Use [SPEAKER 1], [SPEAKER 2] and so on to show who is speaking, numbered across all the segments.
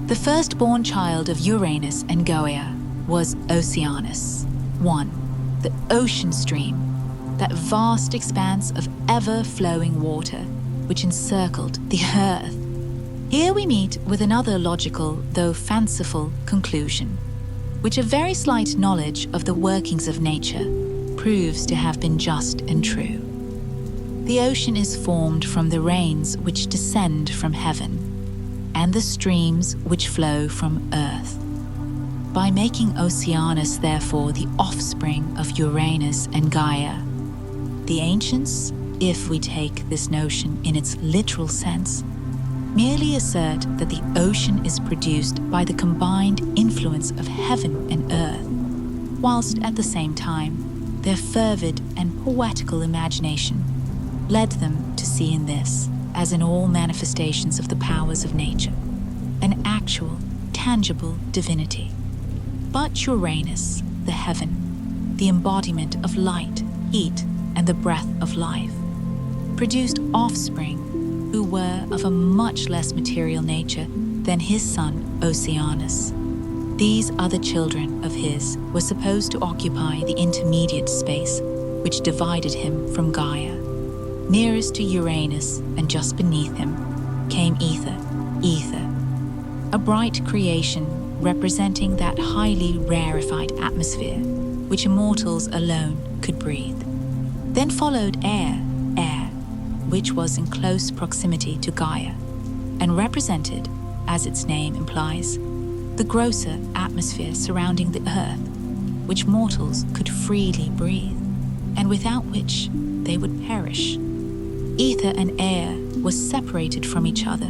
[SPEAKER 1] The firstborn child of Uranus and Gaea was Oceanus. 1. The ocean stream, that vast expanse of ever-flowing water which encircled the earth. Here we meet with another logical, though fanciful, conclusion, which a very slight knowledge of the workings of nature proves to have been just and true. The ocean is formed from the rains which descend from heaven, and the streams which flow from earth. By making Oceanus, therefore, the offspring of Uranus and Gaea, the ancients, if we take this notion in its literal sense, merely assert that the ocean is produced by the combined influence of heaven and earth, whilst at the same time their fervid and poetical imagination led them to see in this, as in all manifestations of the powers of nature, an actual, tangible divinity. But Uranus, the heaven, the embodiment of light, heat, and the breath of life, produced offspring who were of a much less material nature than his son Oceanus. These other children of his were supposed to occupy the intermediate space which divided him from Gaea. Nearest to Uranus and just beneath him came Ether, a bright creation representing that highly rarefied atmosphere which immortals alone could breathe. Then followed air, which was in close proximity to Gaea, and represented, as its name implies, the grosser atmosphere surrounding the earth, which mortals could freely breathe, and without which they would perish. Ether and air were separated from each other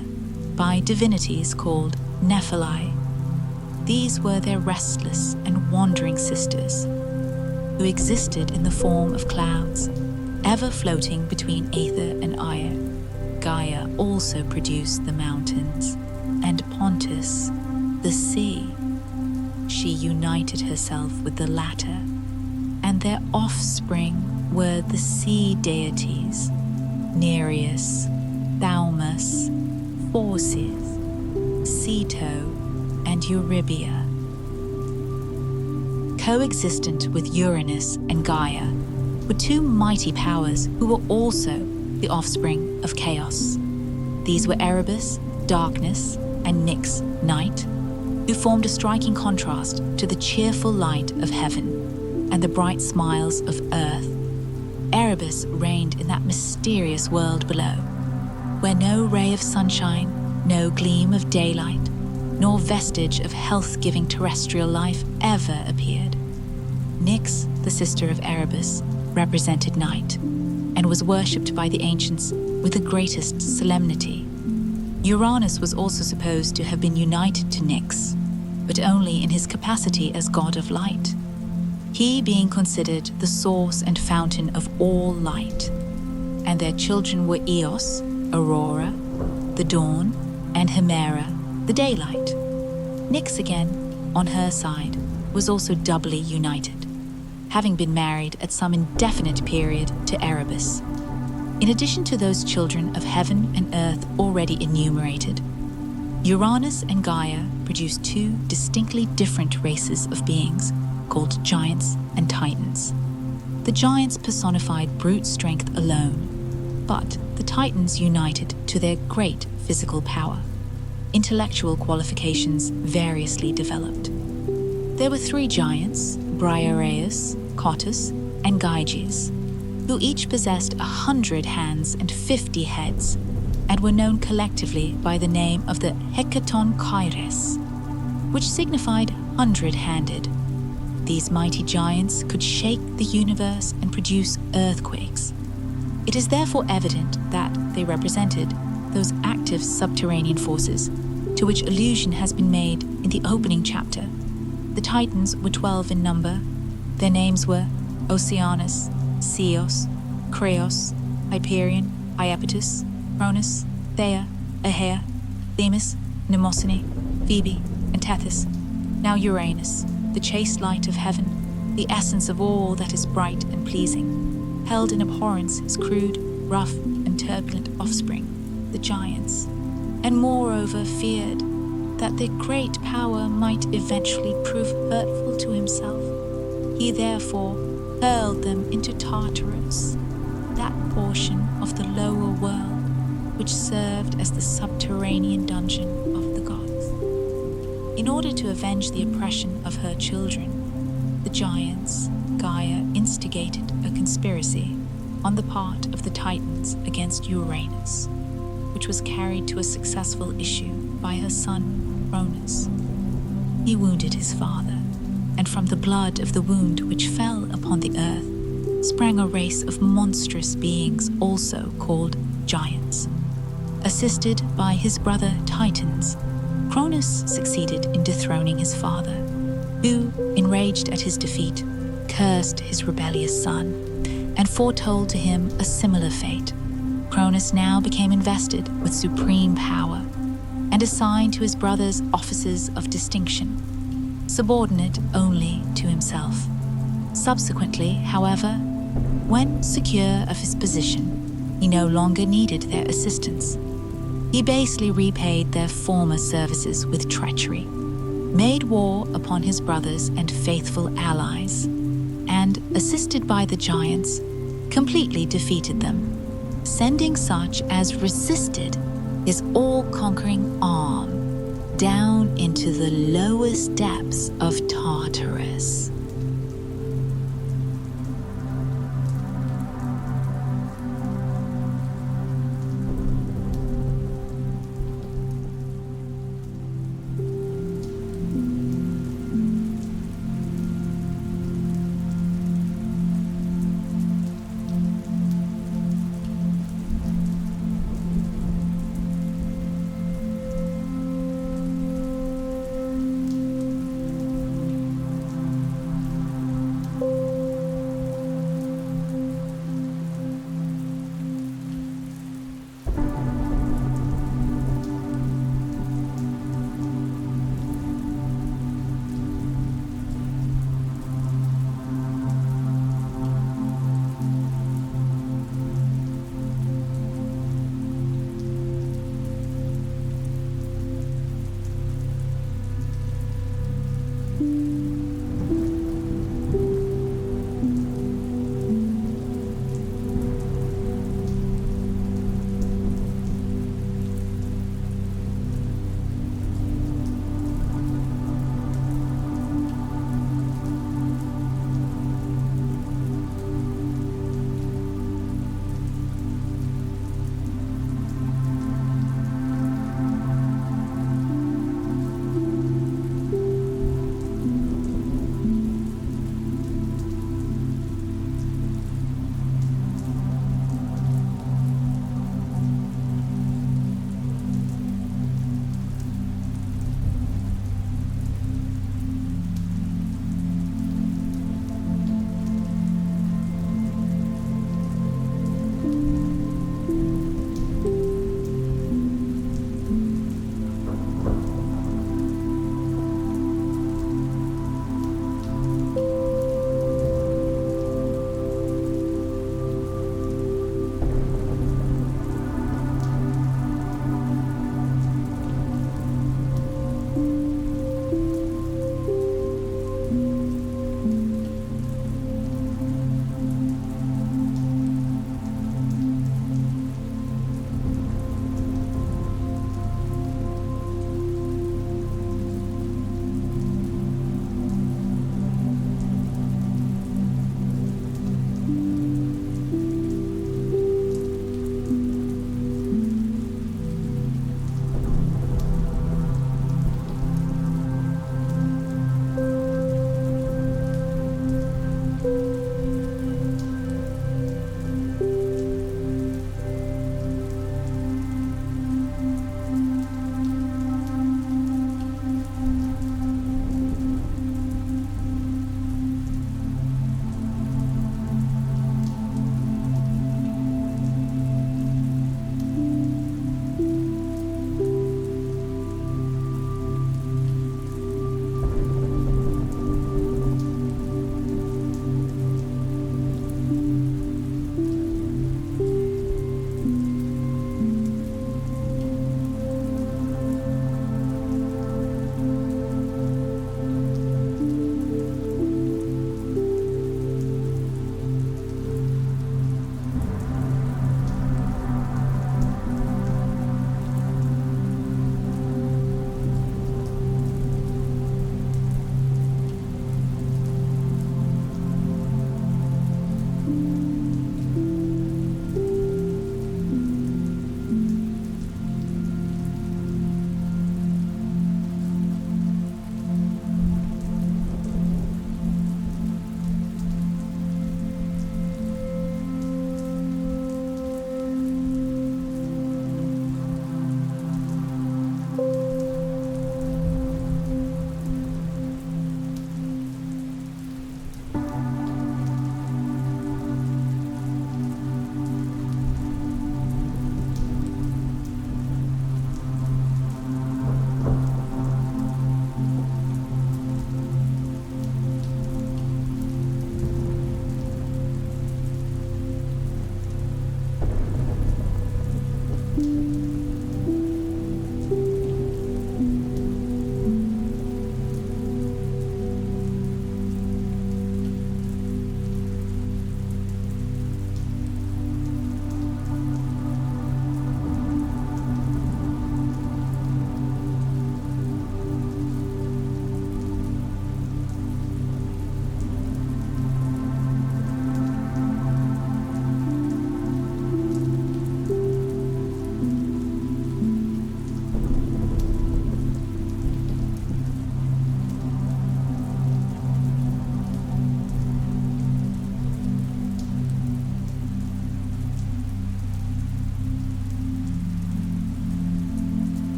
[SPEAKER 1] by divinities called Nephili. These were their restless and wandering sisters, who existed in the form of clouds, ever floating between ether and air. Gaea also produced the mountains, and Pontus, the sea. She united herself with the latter, and their offspring were the sea deities, Nereus, Thaumas, Phorcys, Ceto, and Eurybia. Coexistent with Uranus and Gaea were two mighty powers who were also the offspring of chaos. These were Erebus, darkness, and Nyx, night, who formed a striking contrast to the cheerful light of heaven and the bright smiles of earth. Erebus reigned in that mysterious world below, where no ray of sunshine, no gleam of daylight, nor vestige of health-giving terrestrial life ever appeared. Nyx, the sister of Erebus, represented night, and was worshipped by the ancients with the greatest solemnity. Uranus was also supposed to have been united to Nyx, but only in his capacity as god of light, he being considered the source and fountain of all light, and their children were Eos, Aurora, the dawn, and Hemera, the daylight. Nyx again, on her side, was also doubly united, having been married at some indefinite period to Erebus. In addition to those children of heaven and earth already enumerated, Uranus and Gaea produced two distinctly different races of beings called giants and titans. The giants personified brute strength alone, but the titans united to their great physical power, intellectual qualifications variously developed. There were three giants, Briareus, Cottus, and Gyges, who each possessed 100 hands and 50 heads, and were known collectively by the name of the Hecaton Kyres, which signified 100-handed. These mighty giants could shake the universe and produce earthquakes. It is therefore evident that they represented those active subterranean forces to which allusion has been made in the opening chapter. The Titans were 12 in number. Their names were Oceanus, Ceos, Creos, Hyperion, Iapetus, Cronus, Thea, Ahea, Themis, Mnemosyne, Phoebe, and Tethys. Now Uranus, the chaste light of heaven, the essence of all that is bright and pleasing, held in abhorrence his crude, rough, and turbulent offspring, the giants, and moreover feared, that their great power might eventually prove hurtful to himself, he therefore hurled them into Tartarus, that portion of the lower world which served as the subterranean dungeon of the gods. In order to avenge the oppression of her children, the giants, Gaea instigated a conspiracy on the part of the Titans against Uranus, which was carried to a successful issue by her son, Uranus. He wounded his father, and from the blood of the wound which fell upon the earth sprang a race of monstrous beings also called giants. Assisted by his brother Titans, Cronus succeeded in dethroning his father, who, enraged at his defeat, cursed his rebellious son and foretold to him a similar fate. Cronus now became invested with supreme power and assigned to his brothers offices of distinction, subordinate only to himself. Subsequently, however, when secure of his position, he no longer needed their assistance. He basely repaid their former services with treachery, made war upon his brothers and faithful allies, and, assisted by the giants, completely defeated them, sending such as resisted his all-conquering arm down into the lowest depths of Tartarus.